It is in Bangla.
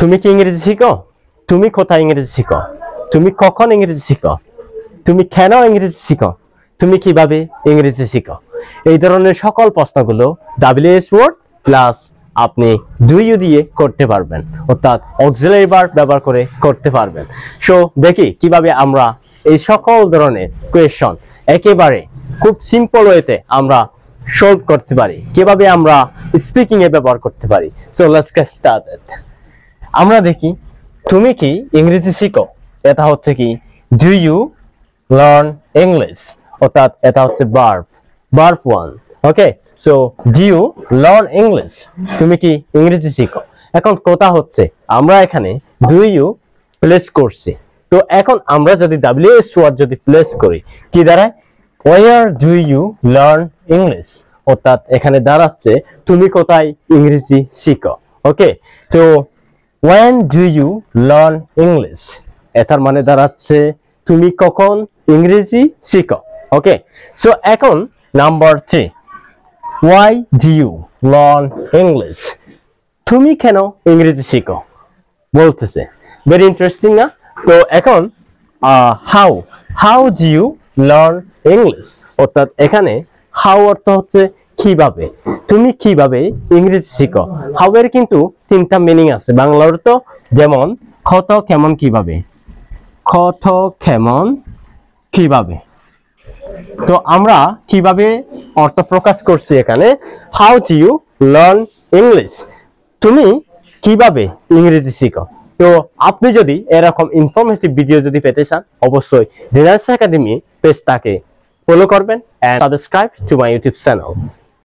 তুমি কি ইংরেজি শিখো? তুমি কোথায় ইংরেজি শিখো? তুমি কখন ইংরেজি শিখো? তুমি কেন ইংরেজি শিখো? তুমি কিভাবে ইংরেজি শিখো? এই ধরনের সকল প্রশ্নগুলো WH ওয়ার্ড প্লাস আপনি ডু ইউ দিয়ে করতে পারবেন, অর্থাৎ অক্সিলারি ভার্ব ব্যবহার করে করতে পারবেন। সো দেখি কিভাবে আমরা এই সকল ধরনের কোয়েশ্চন একেবারে খুব সিম্পল ওয়েতে আমরা সলভ করতে পারি, কিভাবে আমরা স্পিকিং এ ব্যবহার করতে পারি। So let's get started. আমরা দেখি তুমি কি ইংরেজি শিখো, এটা হচ্ছে কি ডু ইউ লার্ন ইংলিশ, অর্থাৎ এটা হচ্ছে verb 1। Okay, so do you learn English, তুমি কি ইংরেজি শিখো। এখন কথা হচ্ছে আমরা এখানে ডু ইউ প্লেস করছি, তো এখন আমরা যদি WH ওয়ার্ড যদি প্লেস করি কি দাঁড়ায়, where do you learn English, অর্থাৎ এখানে দাঁড়াচ্ছে তুমি কোথায় ইংরেজি শিখো। ওকে, তো when do you learn English, এটার মানে দাঁড়াচ্ছে তুমি কখন ইংরেজি শিখো। ওকে, সো এখন number 3, why do you learn English, তুমি কেন ইংরেজি শিখো বলতেছে, ভেরি ইন্টারেস্টিং না? তো এখন how do you learn English, অর্থাৎ এখানে হাউ অর্থ হচ্ছে কিভাবে, তুমি কিভাবে ইংরেজি শিখো। হাউ এর কিন্তু তিনটা মিনিং আছে বাংলা অর্থ, যেমন কত কেমন কিভাবে, কত কেমন কিভাবে। তো আমরা কিভাবে অর্থ প্রকাশ করছি এখানে, how do you learn English, তুমি কিভাবে ইংরেজি শিখো। তো আপনি যদি এরকম ইনফরমেটিভ ভিডিও যদি পেতে চান, অবশ্যই রিলায়েন্স একাডেমি পেজটাকে ফলো করবেন and subscribe to my YouTube channel.